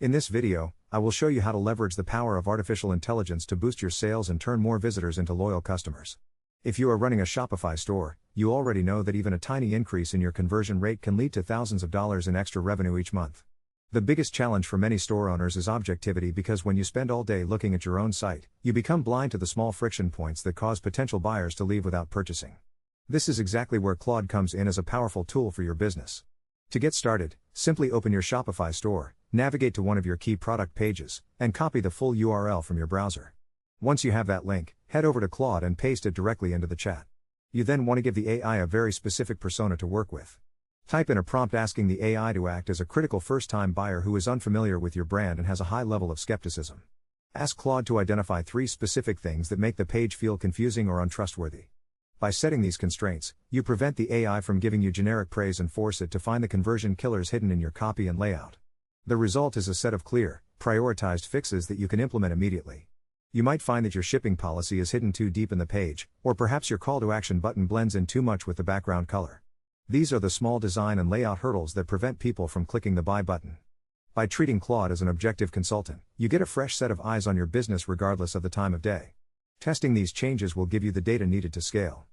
In this video, I will show you how to leverage the power of artificial intelligence to boost your sales and turn more visitors into loyal customers. If you are running a Shopify store, you already know that even a tiny increase in your conversion rate can lead to thousands of dollars in extra revenue each month. The biggest challenge for many store owners is objectivity, because when you spend all day looking at your own site, you become blind to the small friction points that cause potential buyers to leave without purchasing. This is exactly where Claude comes in as a powerful tool for your business. To get started, simply open your Shopify store, navigate to one of your key product pages, and copy the full URL from your browser. Once you have that link, head over to Claude and paste it directly into the chat. You then want to give the AI a very specific persona to work with. Type in a prompt asking the AI to act as a critical first-time buyer who is unfamiliar with your brand and has a high level of skepticism. Ask Claude to identify 3 specific things that make the page feel confusing or untrustworthy. By setting these constraints, you prevent the AI from giving you generic praise and force it to find the conversion killers hidden in your copy and layout. The result is a set of clear, prioritized fixes that you can implement immediately. You might find that your shipping policy is hidden too deep in the page, or perhaps your call to action button blends in too much with the background color. These are the small design and layout hurdles that prevent people from clicking the buy button. By treating Claude as an objective consultant, you get a fresh set of eyes on your business regardless of the time of day. Testing these changes will give you the data needed to scale.